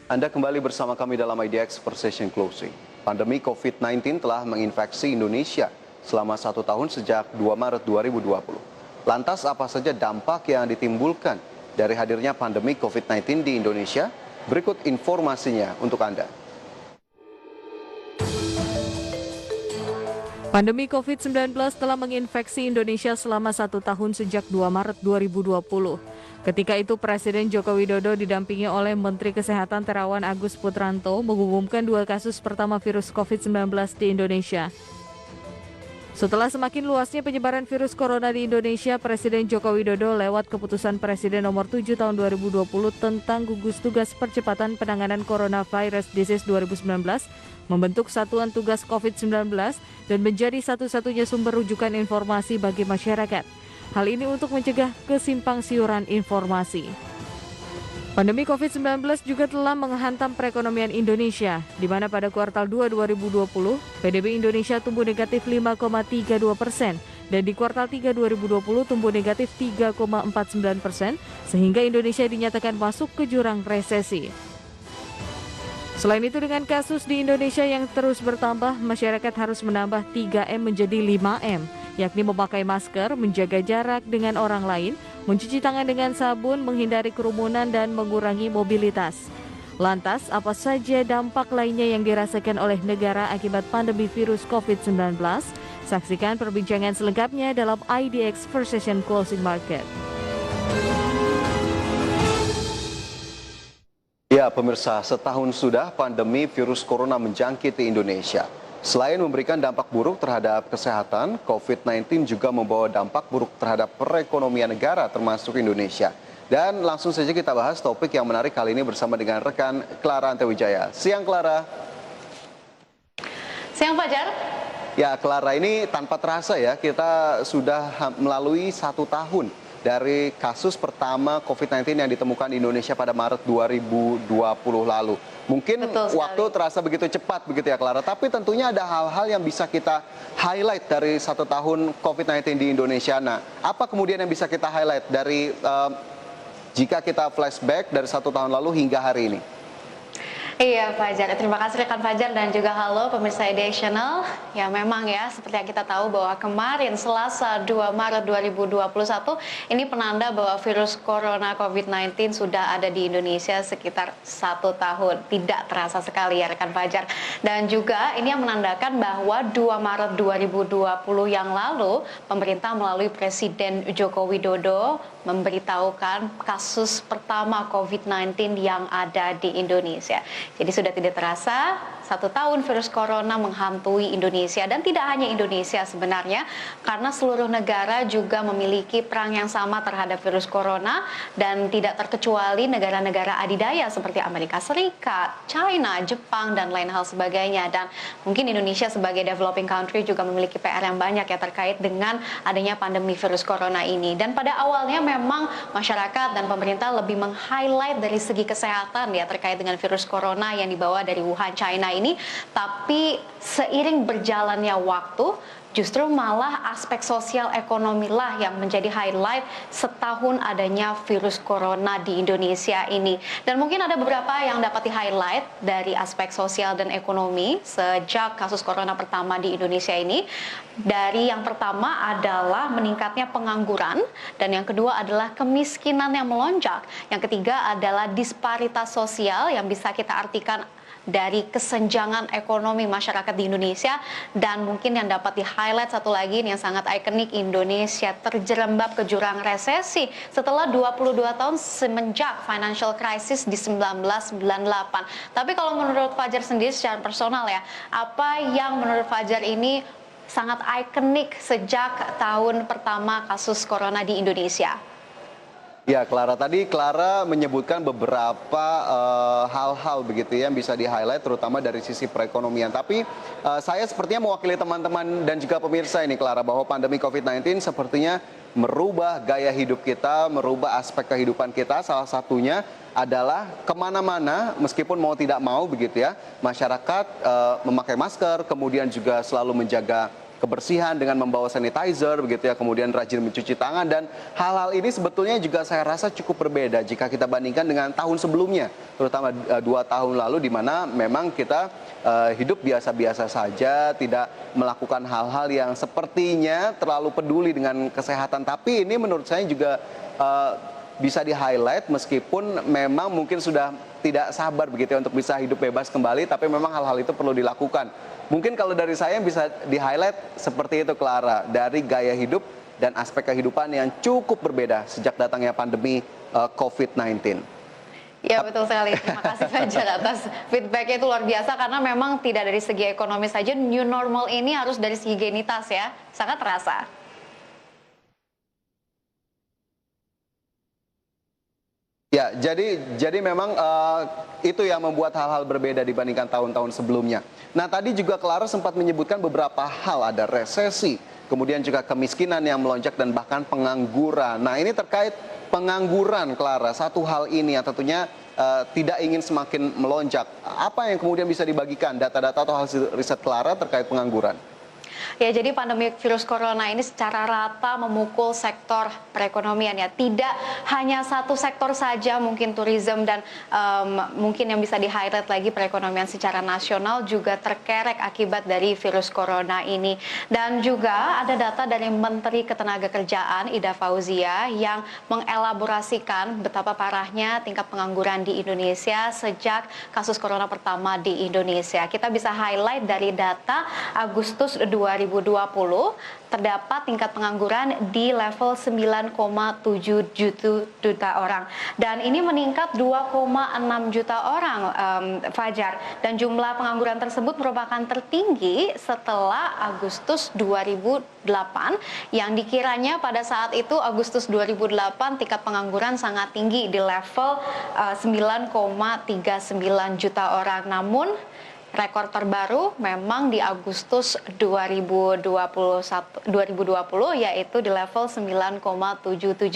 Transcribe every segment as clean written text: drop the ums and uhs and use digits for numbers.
Anda kembali bersama kami dalam IDX Precision Closing. Pandemi COVID-19 telah menginfeksi Indonesia selama 1 tahun sejak 2 Maret 2020. Lantas apa saja dampak yang ditimbulkan dari hadirnya pandemi COVID-19 di Indonesia? Berikut informasinya untuk Anda. Pandemi COVID-19 telah menginfeksi Indonesia selama 1 tahun sejak 2 Maret 2020. Ketika itu Presiden Joko Widodo didampingi oleh Menteri Kesehatan Terawan Agus Putranto mengumumkan 2 kasus pertama virus COVID-19 di Indonesia. Setelah semakin luasnya penyebaran virus corona di Indonesia, Presiden Joko Widodo lewat keputusan Presiden nomor 7 tahun 2020 tentang gugus tugas percepatan penanganan coronavirus disease 2019 membentuk Satuan Tugas COVID-19 dan menjadi satu-satunya sumber rujukan informasi bagi masyarakat. Hal ini untuk mencegah kesimpangsiuran informasi. Pandemi COVID-19 juga telah menghantam perekonomian Indonesia, di mana pada kuartal 2 2020, PDB Indonesia tumbuh negatif 5,32%, dan di kuartal 3 2020 tumbuh negatif 3,49%, sehingga Indonesia dinyatakan masuk ke jurang resesi. Selain itu, dengan kasus di Indonesia yang terus bertambah, masyarakat harus menambah 3M menjadi 5M, yakni memakai masker, menjaga jarak dengan orang lain, mencuci tangan dengan sabun, menghindari kerumunan, dan mengurangi mobilitas. Lantas, apa saja dampak lainnya yang dirasakan oleh negara akibat pandemi virus COVID-19? Saksikan perbincangan selengkapnya dalam IDX Precision Closing Market. Ya, pemirsa, setahun sudah pandemi virus corona menjangkiti Indonesia. Selain memberikan dampak buruk terhadap kesehatan, COVID-19 juga membawa dampak buruk terhadap perekonomian negara termasuk Indonesia. Dan langsung saja kita bahas topik yang menarik kali ini bersama dengan rekan Clara Antewijaya. Siang, Clara. Siang, Fajar. Ya, Clara, ini tanpa terasa ya, kita sudah melalui 1 tahun dari kasus pertama COVID-19 yang ditemukan di Indonesia pada Maret 2020 lalu. Mungkin waktu terasa begitu cepat begitu ya, Clara, tapi tentunya ada hal-hal yang bisa kita highlight dari 1 tahun COVID-19 di Indonesia. Nah, apa kemudian yang bisa kita highlight dari jika kita flashback dari 1 tahun lalu hingga hari ini? Iya, Fajar. Terima kasih rekan Fajar dan juga halo pemirsa IDX Channel. Ya, memang ya, seperti yang kita tahu bahwa kemarin Selasa 2 Maret 2021 ini penanda bahwa virus corona COVID-19 sudah ada di Indonesia sekitar 1 tahun. Tidak terasa sekali ya rekan Fajar. Dan juga ini yang menandakan bahwa 2 Maret 2020 yang lalu pemerintah melalui Presiden Joko Widodo memberitahukan kasus pertama COVID-19 yang ada di Indonesia. Jadi sudah tidak terasa 1 tahun virus corona menghantui Indonesia, dan tidak hanya Indonesia sebenarnya, karena seluruh negara juga memiliki perang yang sama terhadap virus corona, dan tidak terkecuali negara-negara adidaya seperti Amerika Serikat, China, Jepang, dan lain hal sebagainya. Dan mungkin Indonesia sebagai developing country juga memiliki PR yang banyak ya terkait dengan adanya pandemi virus corona ini. Dan pada awalnya memang masyarakat dan pemerintah lebih meng-highlight dari segi kesehatan ya terkait dengan virus corona yang dibawa dari Wuhan, China ini, tapi seiring berjalannya waktu justru malah aspek sosial ekonomi lah yang menjadi highlight setahun adanya virus corona di Indonesia ini. Dan mungkin ada beberapa yang dapat di-highlight dari aspek sosial dan ekonomi sejak kasus corona pertama di Indonesia ini. Dari yang pertama adalah meningkatnya pengangguran, dan yang kedua adalah kemiskinan yang melonjak. Yang ketiga adalah disparitas sosial yang bisa kita artikan dari kesenjangan ekonomi masyarakat di Indonesia. Dan mungkin yang dapat di-highlight satu lagi yang sangat ikonik, Indonesia terjerembab ke jurang resesi setelah 22 tahun semenjak financial crisis di 1998. Tapi kalau menurut Fajar sendiri secara personal ya, apa yang menurut Fajar ini sangat ikonik sejak tahun pertama kasus corona di Indonesia? Ya, Clara, tadi Clara menyebutkan beberapa hal-hal begitu ya, yang bisa di-highlight terutama dari sisi perekonomian. Tapi saya sepertinya mewakili teman-teman dan juga pemirsa ini, Clara, bahwa pandemi COVID-19 sepertinya merubah gaya hidup kita, merubah aspek kehidupan kita. Salah satunya adalah kemana-mana, meskipun mau tidak mau begitu ya, masyarakat memakai masker, kemudian juga selalu menjaga kebersihan dengan membawa sanitizer begitu ya, kemudian rajin mencuci tangan, dan hal-hal ini sebetulnya juga saya rasa cukup berbeda jika kita bandingkan dengan tahun sebelumnya, terutama 2 tahun lalu di mana memang kita hidup biasa-biasa saja, tidak melakukan hal-hal yang sepertinya terlalu peduli dengan kesehatan. Tapi ini menurut saya juga bisa di-highlight meskipun memang mungkin sudah tidak sabar begitu ya untuk bisa hidup bebas kembali, tapi memang hal-hal itu perlu dilakukan. Mungkin kalau dari saya bisa di-highlight seperti itu, Clara, dari gaya hidup dan aspek kehidupan yang cukup berbeda sejak datangnya pandemi COVID-19. Ya, betul sekali. Terima kasih Fajar atas feedback-nya, itu luar biasa karena memang tidak dari segi ekonomi saja, new normal ini harus dari segi higienitas ya, sangat terasa. Ya, jadi memang itu yang membuat hal-hal berbeda dibandingkan tahun-tahun sebelumnya. Nah, tadi juga Clara sempat menyebutkan beberapa hal, ada resesi, kemudian juga kemiskinan yang melonjak dan bahkan pengangguran. Nah, ini terkait pengangguran, Clara, satu hal ini yang tentunya tidak ingin semakin melonjak. Apa yang kemudian bisa dibagikan data-data atau hasil riset Clara terkait pengangguran? Ya, jadi pandemi virus corona ini secara rata memukul sektor perekonomian ya. Tidak hanya satu sektor saja, mungkin tourism dan mungkin yang bisa di-highlight lagi perekonomian secara nasional juga terkerek akibat dari virus corona ini. Dan juga ada data dari Menteri Ketenagakerjaan Ida Fauzia yang mengelaborasikan betapa parahnya tingkat pengangguran di Indonesia sejak kasus corona pertama di Indonesia. Kita bisa highlight dari data Agustus 2020 terdapat tingkat pengangguran di level 9,7 juta orang, dan ini meningkat 2,6 juta orang, Fajar, dan jumlah pengangguran tersebut merupakan tertinggi setelah Agustus 2008 yang dikiranya pada saat itu Agustus 2008 tingkat pengangguran sangat tinggi di level 9,39 juta orang. Namun rekor terbaru memang di Agustus 2020 yaitu di level 9,77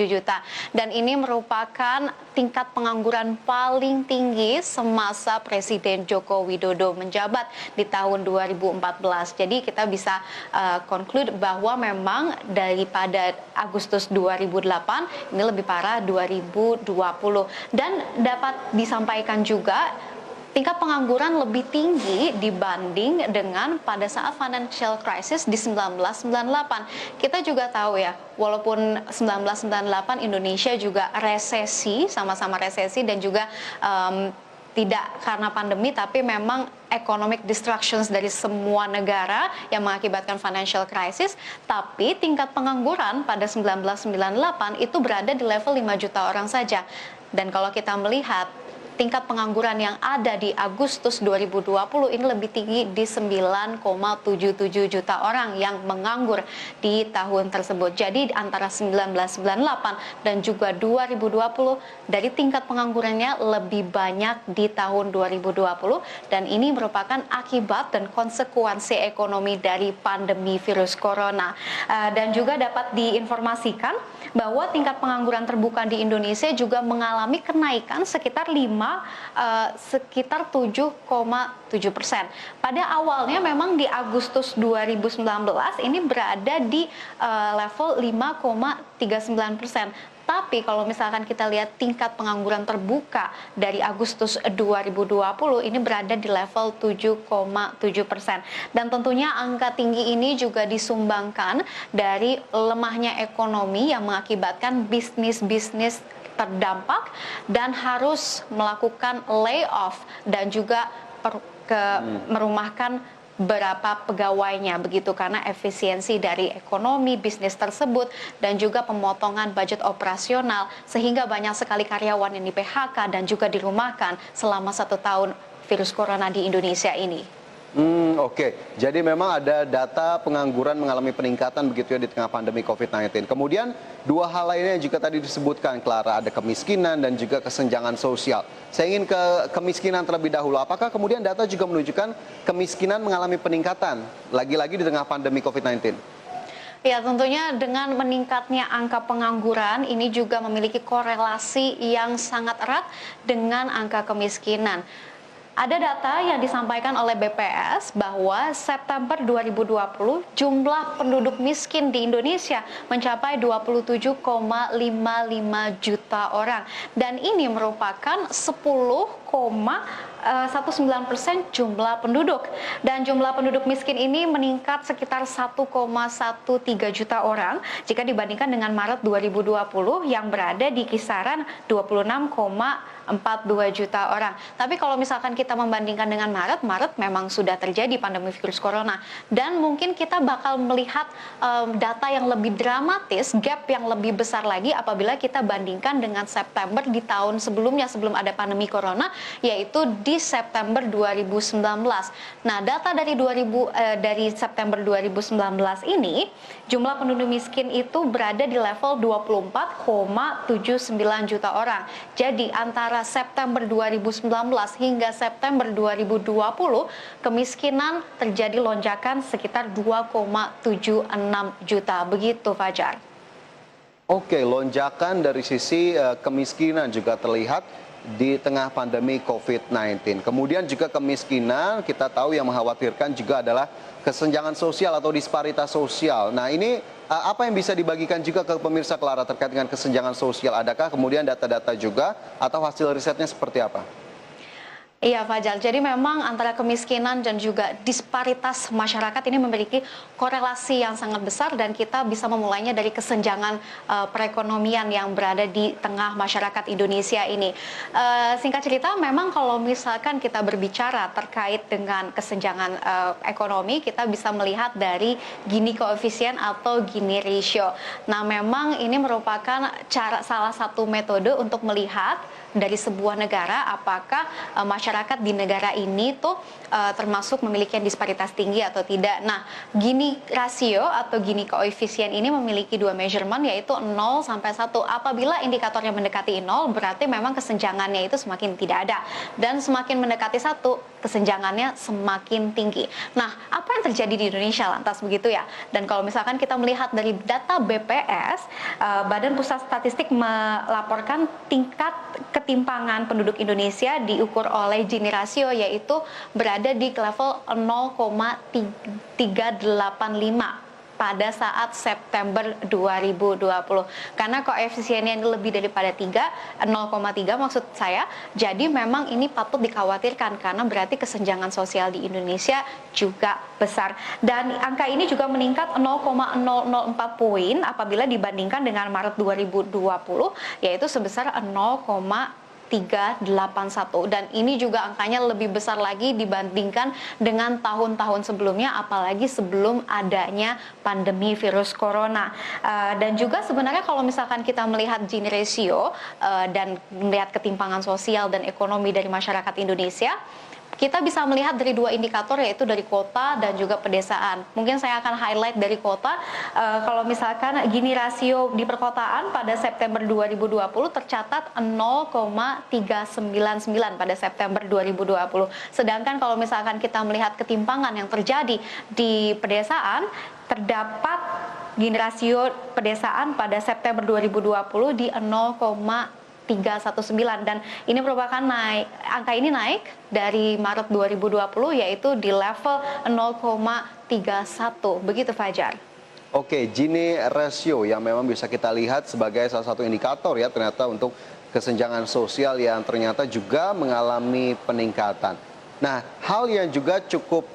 juta. Dan ini merupakan tingkat pengangguran paling tinggi semasa Presiden Joko Widodo menjabat di tahun 2014. Jadi kita bisa conclude bahwa memang daripada Agustus 2008 ini lebih parah 2020. Dan dapat disampaikan juga tingkat pengangguran lebih tinggi dibanding dengan pada saat financial crisis di 1998. Kita juga tahu ya, walaupun 1998 Indonesia juga resesi, sama-sama resesi dan juga tidak karena pandemi, tapi memang economic destructions dari semua negara yang mengakibatkan financial crisis. Tapi tingkat pengangguran pada 1998 itu berada di level 5 juta orang saja. Dan kalau kita melihat tingkat pengangguran yang ada di Agustus 2020 ini lebih tinggi di 9,77 juta orang yang menganggur di tahun tersebut. Jadi antara 1998 dan juga 2020 dari tingkat penganggurannya lebih banyak di tahun 2020, dan ini merupakan akibat dan konsekuensi ekonomi dari pandemi virus corona. Dan juga dapat diinformasikan bahwa tingkat pengangguran terbuka di Indonesia juga mengalami kenaikan sekitar 7,7%. Pada awalnya memang di Agustus 2019 ini berada di level 5,39%. Tapi kalau misalkan kita lihat tingkat pengangguran terbuka dari Agustus 2020 ini berada di level 7,7%. Dan tentunya angka tinggi ini juga disumbangkan dari lemahnya ekonomi yang mengakibatkan bisnis-bisnis terdampak dan harus melakukan layoff dan juga merumahkan berapa pegawainya begitu, karena efisiensi dari ekonomi bisnis tersebut dan juga pemotongan budget operasional, sehingga banyak sekali karyawan yang di PHK dan juga dirumahkan selama 1 tahun virus corona di Indonesia ini. Oke. Jadi memang ada data pengangguran mengalami peningkatan begitu ya di tengah pandemi COVID-19. Kemudian dua hal lainnya yang juga tadi disebutkan, Clara, ada kemiskinan dan juga kesenjangan sosial. Saya ingin ke kemiskinan terlebih dahulu. Apakah kemudian data juga menunjukkan kemiskinan mengalami peningkatan lagi-lagi di tengah pandemi COVID-19? Ya, tentunya dengan meningkatnya angka pengangguran ini juga memiliki korelasi yang sangat erat dengan angka kemiskinan. Ada data yang disampaikan oleh BPS bahwa September 2020 jumlah penduduk miskin di Indonesia mencapai 27,55 juta orang dan ini merupakan 10,19% jumlah penduduk dan jumlah penduduk miskin ini meningkat sekitar 1,13 juta orang jika dibandingkan dengan Maret 2020 yang berada di kisaran 26,42 juta orang. Tapi kalau misalkan kita membandingkan dengan Maret memang sudah terjadi pandemi virus corona dan mungkin kita bakal melihat data yang lebih dramatis, gap yang lebih besar lagi apabila kita bandingkan dengan September di tahun sebelumnya sebelum ada pandemi corona, yaitu di September 2019. Nah, data dari September 2019 ini jumlah penduduk miskin itu berada di level 24,79 juta orang. Jadi antara September 2019 hingga September 2020 kemiskinan terjadi lonjakan sekitar 2,76 juta. Begitu Fajar. Oke, lonjakan dari sisi kemiskinan juga terlihat di tengah pandemi COVID-19. Kemudian juga kemiskinan kita tahu yang mengkhawatirkan juga adalah kesenjangan sosial atau disparitas sosial. Nah ini apa yang bisa dibagikan juga ke pemirsa Clara terkait dengan kesenjangan sosial? Adakah kemudian data-data juga atau hasil risetnya seperti apa? Iya Fajar, jadi memang antara kemiskinan dan juga disparitas masyarakat ini memiliki korelasi yang sangat besar dan kita bisa memulainya dari kesenjangan perekonomian yang berada di tengah masyarakat Indonesia ini. Singkat cerita, memang kalau misalkan kita berbicara terkait dengan kesenjangan ekonomi, kita bisa melihat dari Gini koefisien atau Gini ratio. Nah memang ini merupakan salah satu metode untuk melihat dari sebuah negara apakah masyarakat di negara ini tuh termasuk memiliki disparitas tinggi atau tidak. Nah, Gini rasio atau Gini koefisien ini memiliki dua measurement yaitu 0 sampai 1. Apabila indikatornya mendekati 0 berarti memang kesenjangannya itu semakin tidak ada dan semakin mendekati 1 kesenjangannya semakin tinggi. Nah, apa yang terjadi di Indonesia lantas begitu ya? Dan kalau misalkan kita melihat dari data BPS, Badan Pusat Statistik melaporkan tingkat ketimpangan penduduk Indonesia diukur oleh Gini rasio yaitu berada di level 0,385 pada saat September 2020. Karena koefisiennya ini lebih daripada 3, 0,3 maksud saya. Jadi memang ini patut dikhawatirkan karena berarti kesenjangan sosial di Indonesia juga besar. Dan angka ini juga meningkat 0,004 poin apabila dibandingkan dengan Maret 2020 yaitu sebesar 0,381 dan ini juga angkanya lebih besar lagi dibandingkan dengan tahun-tahun sebelumnya apalagi sebelum adanya pandemi virus corona. Dan juga sebenarnya kalau misalkan kita melihat Gini ratio dan melihat ketimpangan sosial dan ekonomi dari masyarakat Indonesia, kita bisa melihat dari dua indikator yaitu dari kota dan juga pedesaan. Mungkin saya akan highlight dari kota. Kalau misalkan Gini rasio di perkotaan pada September 2020 tercatat 0,399 pada September 2020. Sedangkan kalau misalkan kita melihat ketimpangan yang terjadi di pedesaan, terdapat Gini rasio pedesaan pada September 2020 di 0,319 dan ini merupakan angka ini naik dari Maret 2020 yaitu di level 0,31. Begitu Fajar. Oke, Gini ratio yang memang bisa kita lihat sebagai salah satu indikator ya ternyata untuk kesenjangan sosial yang ternyata juga mengalami peningkatan. Nah, hal yang juga cukup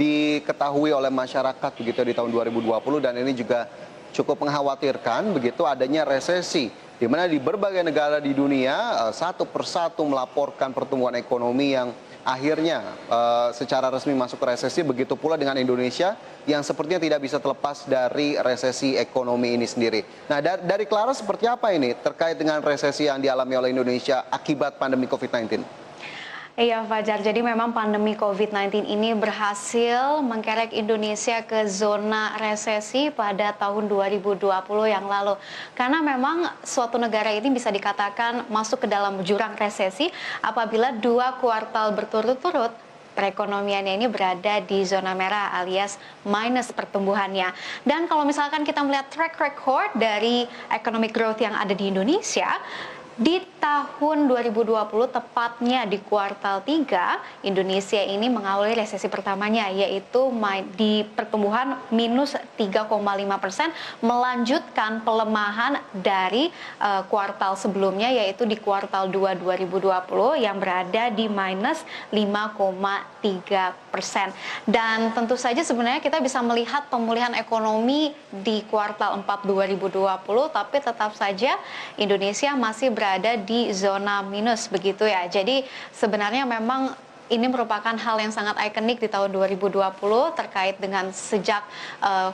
diketahui oleh masyarakat begitu di tahun 2020 dan ini juga cukup mengkhawatirkan begitu adanya resesi di mana di berbagai negara di dunia satu persatu melaporkan pertumbuhan ekonomi yang akhirnya secara resmi masuk ke resesi, begitu pula dengan Indonesia yang sepertinya tidak bisa terlepas dari resesi ekonomi ini sendiri. Nah, dari Clara seperti apa ini terkait dengan resesi yang dialami oleh Indonesia akibat pandemi COVID-19? Iya Fajar, jadi memang pandemi COVID-19 ini berhasil mengkerek Indonesia ke zona resesi pada tahun 2020 yang lalu. Karena memang suatu negara ini bisa dikatakan masuk ke dalam jurang resesi apabila 2 kuartal berturut-turut perekonomiannya ini berada di zona merah alias minus pertumbuhannya. Dan kalau misalkan kita melihat track record dari economic growth yang ada di Indonesia, Di tahun 2020, tepatnya di kuartal 3, Indonesia ini mengawali resesi pertamanya, yaitu di pertumbuhan minus 3,5%, melanjutkan pelemahan dari kuartal sebelumnya, yaitu di kuartal 2 2020 yang berada di minus 5,3%. Dan tentu saja sebenarnya kita bisa melihat pemulihan ekonomi di kuartal 4 2020, tapi tetap saja Indonesia masih berada di zona minus begitu ya. Jadi sebenarnya memang ini merupakan hal yang sangat ikonik di tahun 2020 terkait dengan sejak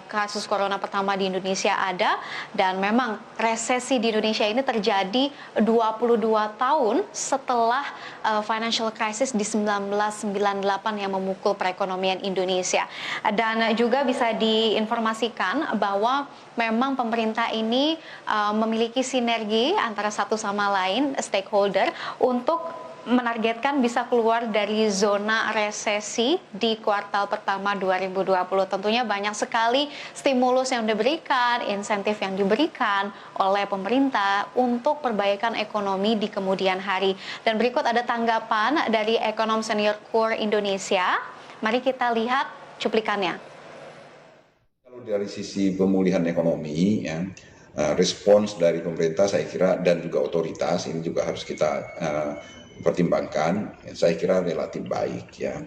kasus corona pertama di Indonesia ada, dan memang resesi di Indonesia ini terjadi 22 tahun setelah financial crisis di 1998 yang memukul perekonomian Indonesia. Dan juga bisa diinformasikan bahwa memang pemerintah ini memiliki sinergi antara satu sama lain stakeholder untuk menargetkan bisa keluar dari zona resesi di kuartal pertama 2020. Tentunya banyak sekali stimulus yang diberikan, insentif yang diberikan oleh pemerintah untuk perbaikan ekonomi di kemudian hari. Dan berikut ada tanggapan dari ekonom senior KUR Indonesia. Mari kita lihat cuplikannya. Kalau dari sisi pemulihan ekonomi, ya, respons dari pemerintah saya kira dan juga otoritas ini juga harus kita pertimbangkan, saya kira relatif baik ya.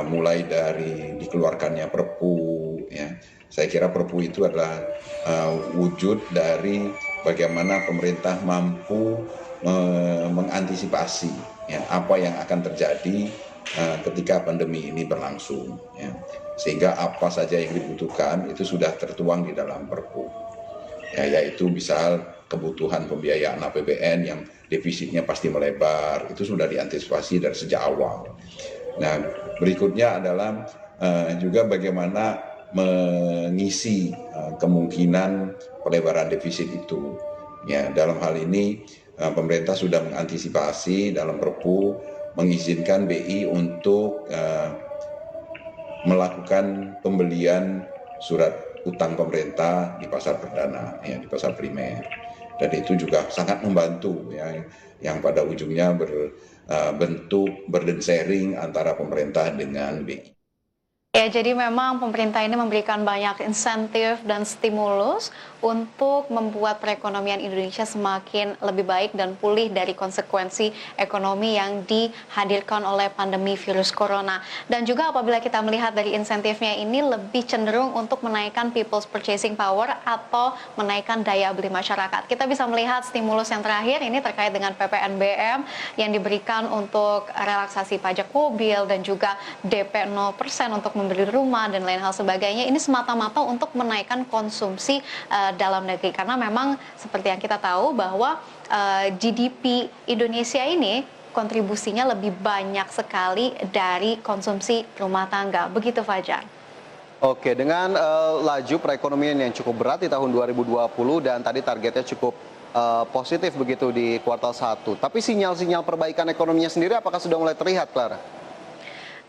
Mulai dari dikeluarkannya Perpu, ya, saya kira Perpu itu adalah wujud dari bagaimana pemerintah mampu mengantisipasi ya, apa yang akan terjadi ketika pandemi ini berlangsung. Ya. Sehingga apa saja yang dibutuhkan itu sudah tertuang di dalam Perpu. Ya, yaitu misal kebutuhan pembiayaan APBN yang defisitnya pasti melebar, itu sudah diantisipasi dari sejak awal. Nah, berikutnya adalah juga bagaimana mengisi kemungkinan pelebaran defisit itu. Ya, dalam hal ini pemerintah sudah mengantisipasi dalam Perpu mengizinkan BI untuk melakukan pembelian surat utang pemerintah di pasar perdana, ya, di pasar primer. Dan itu juga sangat membantu ya, yang pada ujungnya berbentuk burden sharing antara pemerintah dengan BI. Ya, jadi memang pemerintah ini memberikan banyak insentif dan stimulus untuk membuat perekonomian Indonesia semakin lebih baik dan pulih dari konsekuensi ekonomi yang dihadirkan oleh pandemi virus corona. Dan juga apabila kita melihat dari insentifnya ini lebih cenderung untuk menaikkan people's purchasing power atau menaikkan daya beli masyarakat. Kita bisa melihat stimulus yang terakhir ini terkait dengan PPNBM yang diberikan untuk relaksasi pajak mobil dan juga DP 0% untuk membeli rumah dan lain hal sebagainya. Ini semata-mata untuk menaikkan konsumsi dalam negeri, karena memang seperti yang kita tahu bahwa GDP Indonesia ini kontribusinya lebih banyak sekali dari konsumsi rumah tangga. Begitu, Fajar. Oke, dengan laju perekonomian yang cukup berat di tahun 2020 dan tadi targetnya cukup positif begitu di kuartal 1. Tapi sinyal-sinyal perbaikan ekonominya sendiri apakah sudah mulai terlihat, Clara?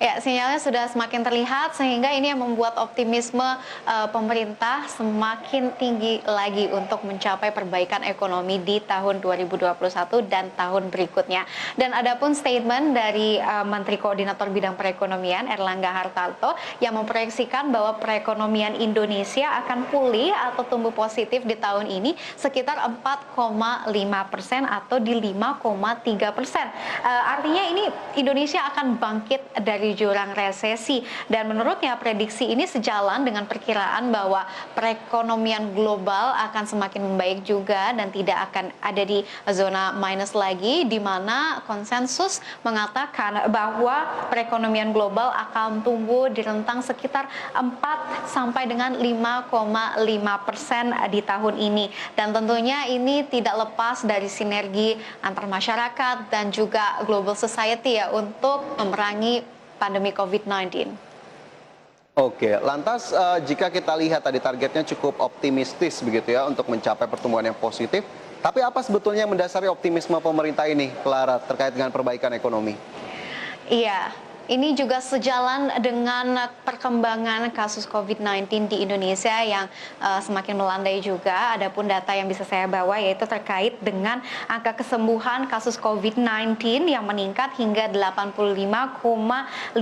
Ya, sinyalnya sudah semakin terlihat sehingga ini yang membuat optimisme pemerintah semakin tinggi lagi untuk mencapai perbaikan ekonomi di tahun 2021 dan tahun berikutnya. Dan adapun statement dari Menteri Koordinator Bidang Perekonomian Erlangga Hartarto yang memproyeksikan bahwa perekonomian Indonesia akan pulih atau tumbuh positif di tahun ini sekitar 4,5% atau di 5,3%. Artinya ini Indonesia akan bangkit dari jurang resesi, dan menurutnya prediksi ini sejalan dengan perkiraan bahwa perekonomian global akan semakin membaik juga dan tidak akan ada di zona minus lagi, di mana konsensus mengatakan bahwa perekonomian global akan tumbuh di rentang sekitar 4 sampai dengan 5,5% di tahun ini. Dan tentunya ini tidak lepas dari sinergi antar masyarakat dan juga global society ya untuk memerangi pandemi COVID-19. Oke, lantas jika kita lihat tadi targetnya cukup optimistis begitu ya untuk mencapai pertumbuhan yang positif, tapi apa sebetulnya yang mendasari optimisme pemerintah ini, Clara, terkait dengan perbaikan ekonomi? Iya, ini juga sejalan dengan perkembangan kasus COVID-19 di Indonesia yang semakin melandai juga. Adapun data yang bisa saya bawa yaitu terkait dengan angka kesembuhan kasus COVID-19 yang meningkat hingga 85,88%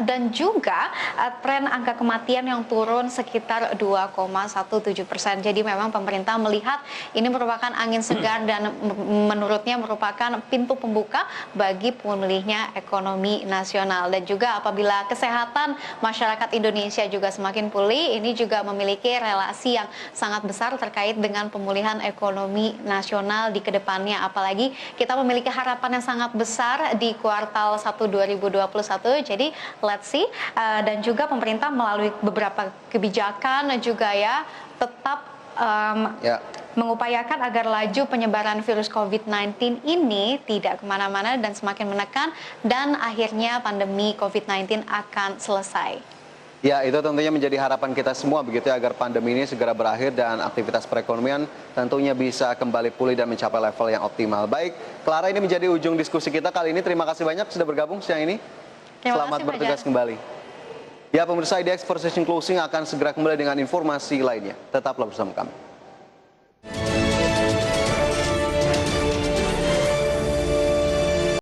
dan juga tren angka kematian yang turun sekitar 2,17%. Jadi memang pemerintah melihat ini merupakan angin segar dan menurutnya merupakan pintu pembuka bagi pulihnya ekonomi nasional. Dan juga apabila kesehatan masyarakat Indonesia juga semakin pulih, ini juga memiliki relasi yang sangat besar terkait dengan pemulihan ekonomi nasional di kedepannya. Apalagi kita memiliki harapan yang sangat besar di kuartal 1 2021. Jadi let's see. Dan juga pemerintah melalui beberapa kebijakan juga ya tetap mengupayakan agar laju penyebaran virus COVID-19 ini tidak kemana-mana dan semakin menekan dan akhirnya pandemi COVID-19 akan selesai. Ya, itu tentunya menjadi harapan kita semua begitu ya, agar pandemi ini segera berakhir dan aktivitas perekonomian tentunya bisa kembali pulih dan mencapai level yang optimal. Baik, Clara, ini menjadi ujung diskusi kita kali ini. Terima kasih banyak sudah bergabung siang ini. Selamat bertugas kembali. Ya, pemirsa, IDX Precision Closing akan segera kembali dengan informasi lainnya. Tetaplah bersama kami.